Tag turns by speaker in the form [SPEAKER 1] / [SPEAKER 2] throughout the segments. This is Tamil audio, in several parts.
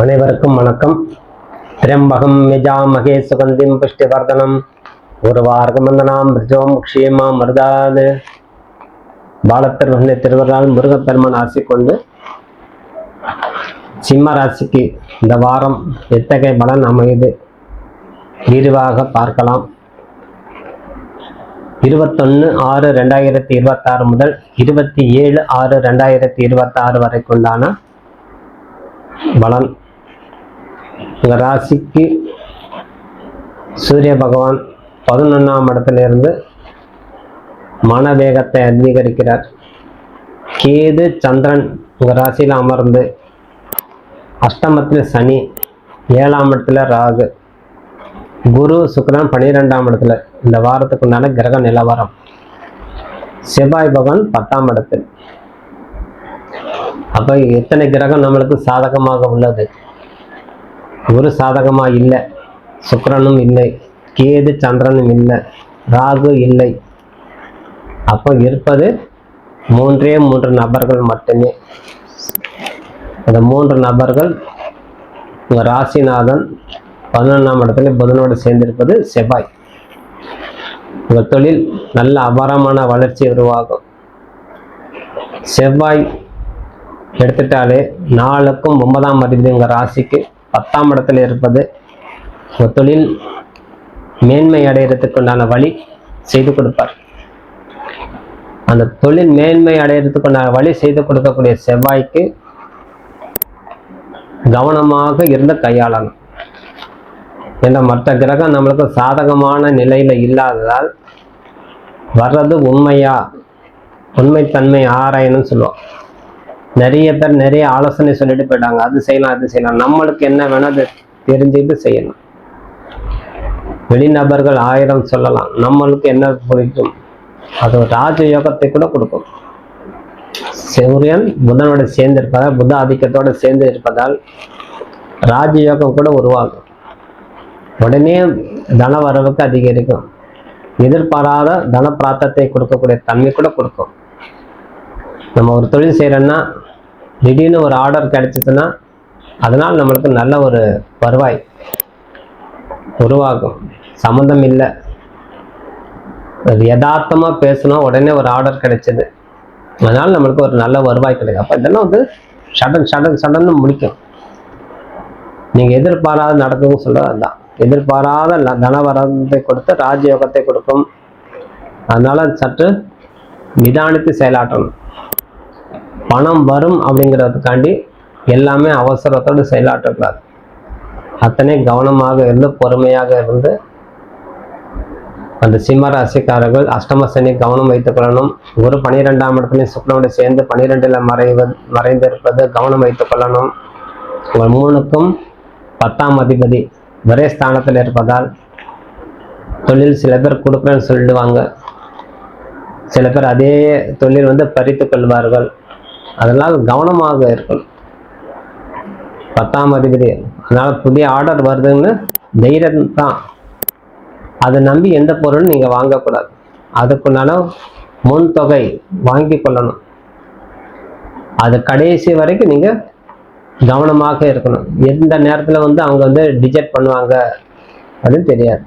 [SPEAKER 1] அனைவருக்கும் வணக்கம். திரம்பகம் யஜாமஹே சுகந்திம் புஷ்டிவர்தனம் உருவார்கமந்தனாம் ரிஜோம் க்ஷேமா மருதாது. பாலத்திருவகனை திருவருளால் முருகப்பெருமான் ஆசி கொண்டு சிம்ம ராசிக்கு இந்த வாரம் எத்தகைய பலன் அமைது விரிவாக பார்க்கலாம். 21/6/2026 முதல் 27/6/2026 வரைக்குண்டான பலன். உங்க ராசிக்கு சூரிய பகவான் 11ஆம் இடத்திலிருந்து மனவேகத்தை அதிகரிக்கிறார். கேது சந்திரன் உங்க ராசியில் அமர்ந்து அஷ்டமத்தில் சனி, 7ஆம் இடத்துல ராகு, குரு சுக்கிரன் 12ஆம் இடத்துல. இந்த வாரத்துக்கு உண்டான கிரக நிலவரம். செவ்வாய் பகவான் 10ஆம் இடத்தில். அப்ப எத்தனை கிரகம் நம்மளுக்கு சாதகமாக உள்ளது? குரு சாதகமா இல்லை, சுக்கிரனும் இல்லை, கேது சந்திரனும் இல்லை, ராகு இல்லை. அப்போ இருப்பது 3 நபர்கள் மட்டுமே. அந்த 3 நபர்கள் உங்க ராசிநாதன் 11ஆம் இடத்துல புதனோடு சேர்ந்திருப்பது செவ்வாய். உங்க தொழில் நல்ல அபாரமான வளர்ச்சி உருவாகும். செவ்வாய் எடுத்துட்டாலே 4க்கும் 9ஆம் அதிபதி உங்க ராசிக்கு 10ஆம் இடத்துல இருப்பது உங்க தொழில் மேன்மை அடைகிறதுக்கு உண்டான வழி செய்து கொடுப்பார். அந்த தொழில் மேன்மை அடைகிறதுக்கு உண்டான வழி செய்து கொடுக்கக்கூடிய செவ்வாய்க்கு கவனமாக இருந்து கையாளணும். என்ற மற்ற கிரகம் நம்மளுக்கு சாதகமான நிலையில இல்லாததால் வர்றது உண்மையா, உண்மைத்தன்மை ஆராயணும்னு சொல்லுவோம். நிறைய பேர் நிறைய ஆலோசனை சொல்லிட்டு போயிட்டாங்க, அது செய்யலாம் அது செய்யலாம். நம்மளுக்கு என்ன வேணும் அதை தெரிஞ்சுட்டு செய்யணும். வெளிநபர்கள் 1000 சொல்லலாம், நம்மளுக்கு என்ன பிடிக்கும் அது ராஜ யோகத்தை கூட கொடுக்கும். சூரியன் புதனோட சேர்ந்து இருப்பதால், புத ஆதிக்கத்தோட சேர்ந்து இருப்பதால் ராஜயோகம் கூட உருவாகும். உடனே தன வரவுக்கு அதிகரிக்கும். எதிர்பாராத தன பிராத்தத்தை கொடுக்கக்கூடிய தன்மை கூட கொடுக்கும். நம்ம ஒரு தொழில் செய்யறோம்னா திடீர்னு ஒரு ஆர்டர் கிடைச்சதுன்னா அதனால் நம்மளுக்கு நல்ல ஒரு வருவாய் உருவாகும். சம்மந்தம் இல்லை, யதார்த்தமா பேசணும், உடனே ஒரு ஆர்டர் கிடைச்சது, அதனால நம்மளுக்கு ஒரு நல்ல வருவாய் கிடைக்கும். அப்ப இதெல்லாம் வந்து சடன் முடிக்கும். நீங்க எதிர்பாராத நடக்கும் சொல்றது அதுதான். எதிர்பாராத தனவரத்தை கொடுத்து ராஜயோகத்தை கொடுக்கும். அதனால சற்று நிதானித்து செயலாற்றணும். பணம் வரும் அப்படிங்கிறதுக்காண்டி எல்லாமே அவசரத்தோடு செயலாற்றக்கூடாது. அத்தனை கவனமாக இருந்து பொறுமையாக இருந்து அந்த சிம்ம ராசிக்காரர்கள் அஷ்டம சனி கவனம் வைத்துக் கொள்ளணும். குரு 12ஆம் இடத்துலையும் சுக்கிரனோடு சேர்ந்து 12ல் மறைந்திருப்பது கவனம் வைத்துக் கொள்ளணும். உங்கள் 3க்கும் 10ஆம் அதிபதி ஒரே ஸ்தானத்தில் இருப்பதால் தொழில் சில பேர் கொடுக்குறேன்னு சொல்லிடுவாங்க, சில பேர் அதே தொழில் வந்து பறித்து கொள்வார்கள். அதெல்லாம் கவனமாக இருக்கணும். 10ஆம் அதிபதி, அதனால புதிய ஆர்டர் வருதுன்னு தைரியம் தான். அதை நம்பி எந்த பொருளும் நீங்க வாங்கக்கூடாது. அதுக்குண்டான முன் தொகை வாங்கி கொள்ளணும். அது கடைசி வரைக்கும் நீங்க கவனமாக இருக்கணும். எந்த நேரத்துல வந்து அவங்க வந்து டிஜெக்ட் பண்ணுவாங்க அப்படின்னு தெரியாது.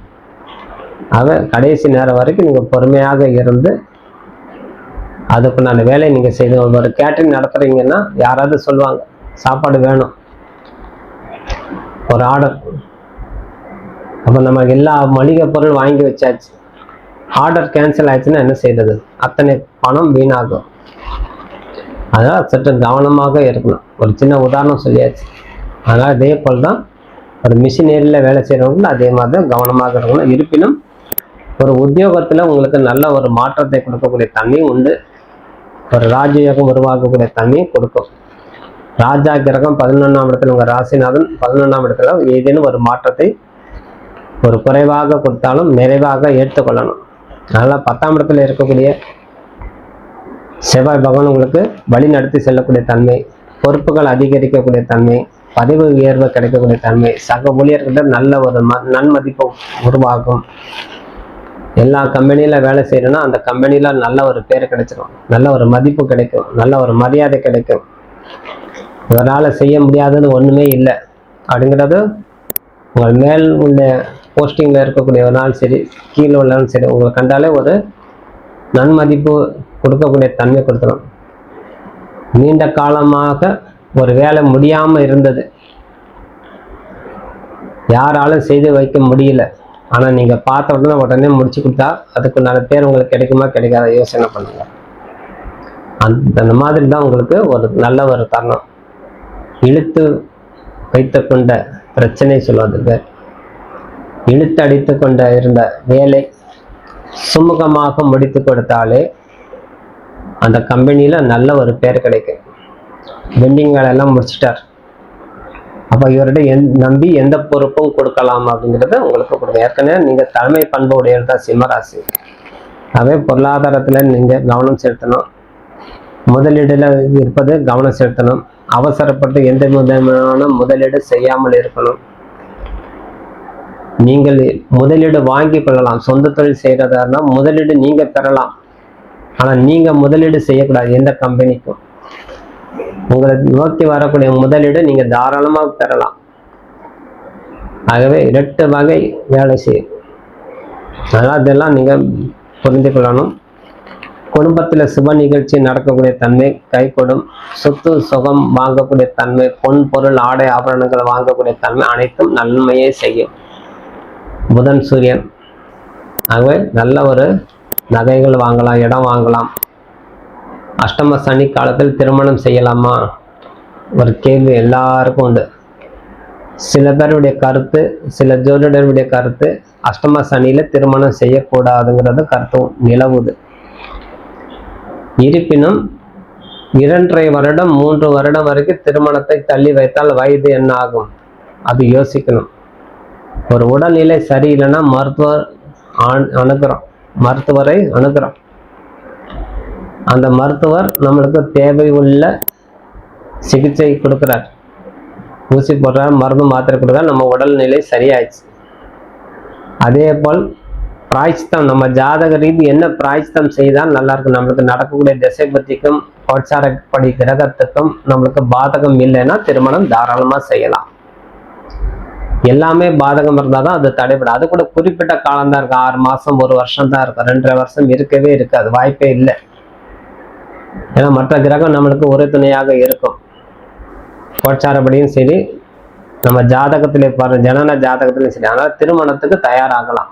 [SPEAKER 1] கடைசி நேரம் வரைக்கும் நீங்க பொறுமையாக இருந்து அதுக்குண்டான வேலையை நீங்க செய்து. ஒரு கேட்டரிங் நடத்துறீங்கன்னா யாராவது சொல்லுவாங்க சாப்பாடு வேணும், ஒரு ஆர்டர். அப்ப நம்ம எல்லா மளிகை பொருள் வாங்கி வச்சாச்சு, ஆர்டர் கேன்சல் ஆயிடுச்சுன்னா என்ன செய்யறது? அத்தனை பணம் வீணாகும். அதனால சற்று கவனமாக இருக்கணும். ஒரு சின்ன உதாரணம் சொல்லியாச்சு. அதனால இதே போல் தான் ஒரு மிஷினரியில் வேலை செய்யறவங்களும் அதே மாதிரி தான் கவனமாக இருக்கணும். இருப்பினும் ஒரு உத்தியோகத்துல உங்களுக்கு நல்ல ஒரு மாற்றத்தை கொடுக்கக்கூடிய தன்மையும் உண்டு. ஒரு ராஜயோகம் உருவாக்கக்கூடிய தன்மையும் கொடுக்கும். ராஜா கிரகம் 11ஆம் இடத்துல உங்க ராசிநாதன் 11ஆம் இடத்துல ஏதேனும் ஒரு மாற்றத்தை ஒரு குறைவாக கொடுத்தாலும் நிறைவாக ஏற்றுக்கொள்ளணும். அதனால 10ஆம் இடத்துல இருக்கக்கூடிய செவ்வாய் பகவான் உங்களுக்கு வழி நடத்தி செல்லக்கூடிய தன்மை, பொறுப்புகள் அதிகரிக்கக்கூடிய தன்மை, பதவி உயர்வு கிடைக்கக்கூடிய தன்மை, சக ஊழியர்கிட்ட நல்ல ஒரு நன்மதிப்பு உருவாகும். எல்லா கம்பெனியில வேலை செய்யணும்னா அந்த கம்பெனியில நல்ல ஒரு பேர் கிடைச்சிடும், நல்ல ஒரு மதிப்பு கிடைக்கும், நல்ல ஒரு மரியாதை கிடைக்கும். இவரால் செய்ய முடியாதது ஒண்ணுமே இல்லை, அப்படிங்கிறது உங்கள் மேல் உள்ள போஸ்டிங்கில் இருக்கக்கூடியவனாலும் சரி, கீழே உள்ளாலும் சரி, உங்களை கண்டாலே ஒரு நன்மதிப்பு கொடுக்கக்கூடிய தன்மை கொடுத்துரும். நீண்ட காலமாக ஒரு வேலை முடியாமல் இருந்தது, யாராலும் செய்து வைக்க முடியல, ஆனால் நீங்கள் பார்த்த உடனே உடனே முடிச்சு கொடுத்தா அதுக்கு நல்ல பேர் உங்களுக்கு கிடைக்குமா கிடைக்காத யோசனை பண்ணுங்க. அந்த மாதிரி தான் உங்களுக்கு ஒரு நல்ல ஒரு தருணம். இழுத்து வைத்து கொண்ட பிரச்சனை சொல்வதற்கு, இழுத்து அடித்து கொண்ட இருந்த வேலை சுமூகமாக முடித்து கொடுத்தாலே அந்த கம்பெனியில் நல்ல ஒரு பேர் கிடைக்கும். பெண்டிங் வேலையெல்லாம் முடிச்சிட்டார், அப்போ இவர்கிட்ட நம்பி எந்த பொறுப்பும் கொடுக்கலாம் அப்படிங்கிறது உங்களுக்கு கொடுக்கும். ஏற்கனவே நீங்கள் தலைமை பண்பு உடையது தான் சிம்மராசி. அதே பொருளாதாரத்தில் நீங்கள் கவனம் செலுத்தணும், முதலீடுல இருப்பது கவனம் செலுத்தணும், அவசரப்பட்டு எந்த விதமான முதலீடு செய்யாமல் இருக்கணும். நீங்கள் முதலீடு வாங்கி கொள்ளலாம், சொந்த தொழில் செய்யறதா இருந்தால் முதலீடு நீங்க பெறலாம், ஆனால் நீங்க முதலீடு செய்யக்கூடாது எந்த கம்பெனிக்கும். உங்களை நோக்கி வரக்கூடிய முதலீடு நீங்க தாராளமாக பெறலாம். ஆகவே 2 வகை வேலை செய்யும். அதனால் இதெல்லாம் நீங்க புரிந்து கொள்ளணும். குடும்பத்தில் சுப நிகழ்ச்சி நடக்கக்கூடிய தன்மை கைகூடும். சொத்து சுகம் வாங்கக்கூடிய தன்மை, பொன் பொருள் ஆடை ஆபரணங்கள் வாங்கக்கூடிய தன்மை அனைத்தும் நன்மையே செய்யும். புதன் சூரியன். ஆகவே நல்ல ஒரு நகைகள் வாங்கலாம், இடம் வாங்கலாம். அஷ்டம சனி காலத்தில் திருமணம் செய்யலாமா ஒரு கேள்வி எல்லாருக்கும் உண்டு. சில பேருடைய கருத்து, சில ஜோதிடருடைய கருத்து அஷ்டம சனியில திருமணம் செய்யக்கூடாதுங்கிறது கருத்தும் நிலவுது. இருப்பினும் 2.5 வருடம் 3 வருடம் வரைக்கும் திருமணத்தை தள்ளி வைத்தால் வயது என்ன ஆகும் அது யோசிக்கணும். ஒரு உடல்நிலை சரியில்லைன்னா மருத்துவரை அணுகிறோம். அந்த மருத்துவர் நம்மளுக்கு தேவை உள்ள சிகிச்சை கொடுக்குறார், ஊசி போடுறார், மருந்து மாத்திரை கொடுக்குறார், நம்ம உடல்நிலை சரியாயிடுச்சு. அதே போல் பிராய்ச்சித்தம், நம்ம ஜாதக ரீதி என்ன பிராய்ச்சித்தம் செய்தால் நல்லா இருக்கும், நம்மளுக்கு நடக்கக்கூடிய திசை பத்திக்கும் கோட்சாரப்படி கிரகத்துக்கும் நம்மளுக்கு பாதகம் இல்லைன்னா திருமணம் தாராளமா செய்யலாம். எல்லாமே பாதகம் இருந்தால் தான் அது தடைபடும். அது கூட குறிப்பிட்ட காலம் தான் இருக்கு, 6 மாசம் 1 வருஷம் தான் இருக்கும், 2.5 வருஷம் இருக்கவே இருக்காது, வாய்ப்பே இல்லை. ஏன்னா மற்ற கிரகம் நம்மளுக்கு ஒரு துணையாக இருக்கும். கோட்சாரப்படியும் சரி, நம்ம ஜாதகத்திலே பாருங்க, ஜனன ஜாதகத்திலையும் சரி. அதனால திருமணத்துக்கு தயாராகலாம்.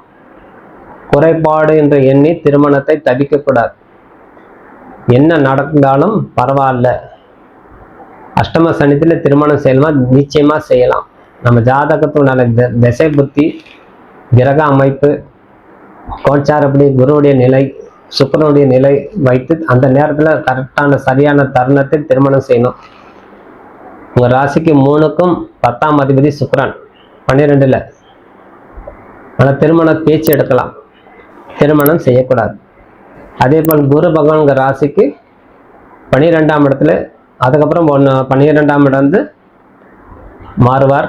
[SPEAKER 1] குறைபாடு என்று எண்ணி திருமணத்தை தவிக்கக்கூடாது. என்ன நடந்தாலும் பரவாயில்ல, அஷ்டம சனித்துல திருமணம் செய்யலாமா, நிச்சயமா செய்யலாம். நம்ம ஜாதகத்துனால திசை புத்தி கிரக அமைப்பு கோச்சாரப்படி குருவுடைய நிலை சுக்கிரனுடைய நிலை வைத்து அந்த நேரத்துல கரெக்டான சரியான தருணத்தில் திருமணம் செய்யணும். உங்க ராசிக்கு 3க்கும் 10ஆம் அதிபதி சுக்கிரன் 12ல. ஆனால் திருமண பேச்சு எடுக்கலாம், திருமணம் செய்யக்கூடாது. அதே போல் குரு பகவான் உங்க ராசிக்கு 12ஆம் இடத்துல, அதுக்கப்புறம் 12ஆம் இடம் வந்து மாறுவார்.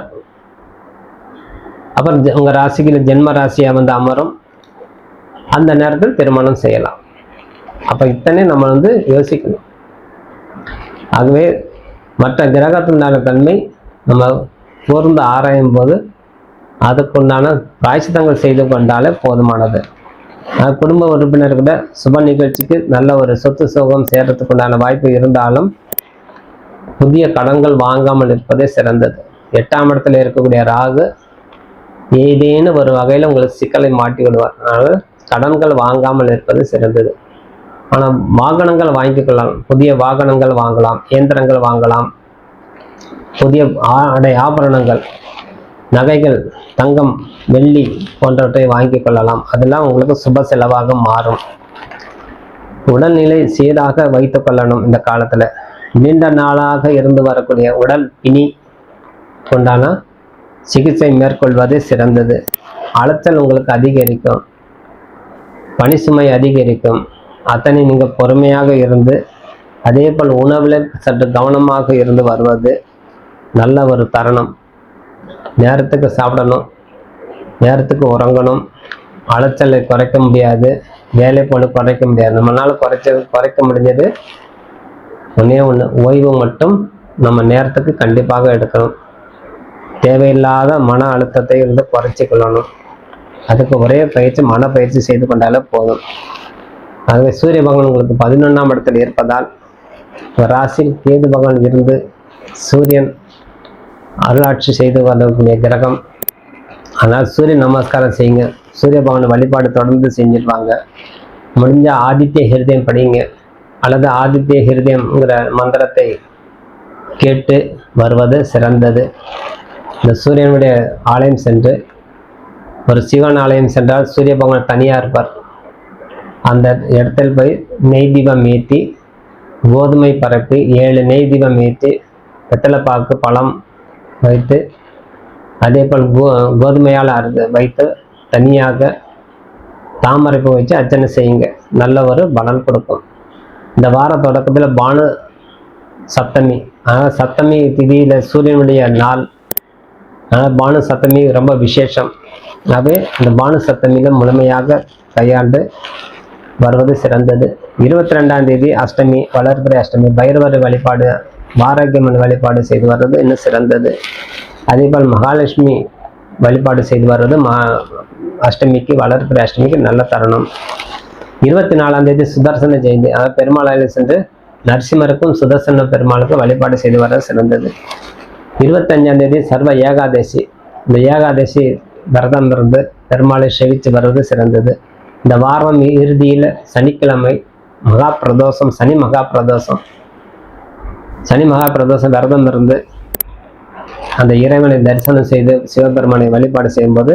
[SPEAKER 1] அப்புறம் உங்க ராசிக்கு ஜென்ம ராசியா வந்து அமரும். அந்த நேரத்தில் திருமணம் செய்யலாம். அப்ப இத்தனை நம்ம வந்து யோசிக்கணும். ஆகவே மற்ற கிரகத்தினால தன்மை நம்ம கூர்ந்து ஆராயும் போது அதுக்குண்டான பிராயச்சித்தங்கள் செய்து கொண்டாலே போதுமானது. குடும்ப உறுப்பினர்கிட்ட சுப நிகழ்ச்சிக்கு நல்ல ஒரு சொத்து சுகம் சேர்றதுக்கு உண்டான வாய்ப்பு இருந்தாலும் புதிய கடன்கள் வாங்காமல் இருப்பதே சிறந்தது. 8ஆம் இடத்துல இருக்கக்கூடிய ராகு ஏதேனும் ஒரு வகையில் உங்களுக்கு சிக்கலை மாட்டி விடுவார். அதனால கடன்கள் வாங்காமல் இருப்பது சிறந்தது. ஆனால் வாகனங்கள் வாங்கிக் கொள்ளலாம், புதிய வாகனங்கள் வாங்கலாம், இயந்திரங்கள் வாங்கலாம், புதிய ஆபரணங்கள், நகைகள், தங்கம், வெள்ளி போன்றவற்றை வாங்கிக் கொள்ளலாம். அதெல்லாம் உங்களுக்கு சுப செலவாக மாறும். உடல்நிலை சீராக வைத்துக் கொள்ளணும். இந்த காலத்துல நீண்ட நாளாக இருந்து வரக்கூடிய உடல் பிணி கொண்டான சிகிச்சை மேற்கொள்வது சிறந்தது. அலைச்சல் உங்களுக்கு அதிகரிக்கும், பணி சுமை அதிகரிக்கும். அத்தனை நீங்க பொறுமையாக இருந்து அதே போல் உணவுல சற்று கவனமாக இருந்து வருவது நல்ல ஒரு தருணம். நேரத்துக்கு சாப்பிடணும், நேரத்துக்கு உறங்கணும். அலைச்சலை குறைக்க முடியாது, வேலை போல குறைக்க முடியாது. நம்மளால குறைக்க முடிஞ்சது ஒன்று, ஓய்வு மட்டும் நம்ம நேரத்துக்கு கண்டிப்பாக எடுக்கணும். தேவையில்லாத மன அழுத்தத்தை இருந்து குறைச்சி கொள்ளணும். அதுக்கு ஒரே பயிற்சி மனப்பயிற்சி செய்து கொண்டாலே போதும். ஆகவே சூரிய பகவான் உங்களுக்கு 11ஆம் இடத்தில் இருப்பதால் ராசியில் கேது பகவான் இருந்து சூரியன் அருளாட்சி செய்து வரக்கூடிய கிரகம். ஆனால் சூரிய நமஸ்காரம் செய்யுங்க. சூரிய பகவான் வழிபாடு தொடர்ந்து செஞ்சிருவாங்க. முடிஞ்ச ஆதித்ய ஹிருதயம் படிங்க, அல்லது ஆதித்ய ஹிருதயம்ங்கிற மந்திரத்தை கேட்டு வருவது சிறந்தது. இந்த சூரியனுடைய ஆலயம் சென்று, ஒரு சிவன் ஆலயம் சென்றால் சூரிய பகவான் தனியாக இருப்பார். அந்த இடத்தில் போய் நெய் தீபம் ஏற்றி, கோதுமை பரப்பி 7 நெய் தீபம் ஏற்றி, வெத்தலைப்பாக்கு பழம் வைத்து, அதே போல் கோதுமையால் வைத்து தனியாக தாமரைப்பு வச்சு அர்ச்சனை செய்யுங்க. நல்ல ஒரு பலன் கொடுக்கும். இந்த வார தொடக்கத்தில் பானு சப்தமி, அதனால் சப்தமி திதியில் சூரியனுடைய நாள், அதனால் பானு சப்தமி ரொம்ப விசேஷம். ஆகவே இந்த பானு சப்தமியில் முழுமையாக கையாண்டு வருவது சிறந்தது. 22ஆம் தேதி அஷ்டமி, வளர்பிறை அஷ்டமி, பைரவர் வழிபாடு, ஆரோக்கியம்மன் வழிபாடு செய்து வர்றது இன்னும் சிறந்தது. அதேபோல் மகாலட்சுமி வழிபாடு செய்து வர்றது அஷ்டமிக்கு, வளர்பிறை அஷ்டமிக்கு நல்ல தருணம். 24ஆம் தேதி சுதர்சன ஜெயந்தி, அதாவது பெருமாளையில் சென்று நரசிம்மருக்கும் சுதர்சன பெருமாளுக்கும் வழிபாடு செய்து வர்றது சிறந்தது. 25ஆம் தேதி சர்வ ஏகாதசி, இந்த ஏகாதசி விரதம் இருந்து பெருமாளை செவித்து வருவது சிறந்தது. இந்த வாரம் இறுதியில் சனிக்கிழமை மகா பிரதோஷம், சனி மகா பிரதோஷம் விரதம் இருந்து அந்த இறைவனை தரிசனம் செய்து சிவபெருமானை வழிபாடு செய்யும்போது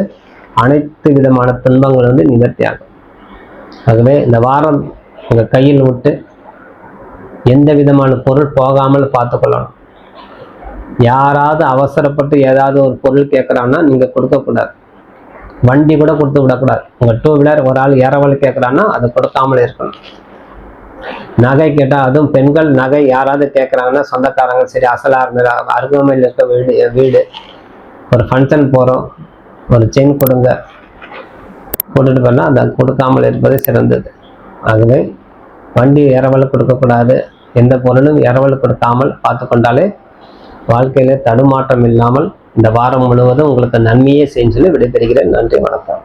[SPEAKER 1] அனைத்து விதமான துன்பங்கள் நிவர்த்தி ஆகும். ஆகவே இந்த வாரம் உங்கள் கையில் விட்டு எந்த விதமான பொருள் போகாமல் பார்த்துக்கொள்ளணும். யாராவது அவசரப்பட்டு ஏதாவது ஒரு பொருள் கேட்குறாங்கன்னா நீங்கள் கொடுக்கக்கூடாது. வண்டி கூட கொடுத்து விடக்கூடாது. உங்கள் 2 வீலர் ஒரு ஆள் ஏறவள் கேட்குறான்னா அதை கொடுக்காமல் இருக்கணும். நகை கேட்டால், அதுவும் பெண்கள் நகை யாராவது கேட்குறாங்கன்னா, சொந்தக்காரங்க சரி அசலாக இருந்தது, அருகாமையில் இருக்க வீடு ஒரு ஃபங்க்ஷன் போகிறோம், ஒரு செயின் கொடுங்க, போட்டுட்டு போனால் அதை கொடுக்காமல் இருப்பது சிறந்தது. ஆகவே வண்டி இரவல் கொடுக்கக்கூடாது. எந்த பொருளும் இரவல் கொடுக்காமல் பார்த்து கொண்டாலே வாழ்க்கையிலே தடுமாற்றம் இல்லாமல் இந்த வாரம் முழுவதும் உங்களுக்கு நன்மையே செய்ய சொல்லி விடைபெறுகிறேன். நன்றி, வணக்கம்.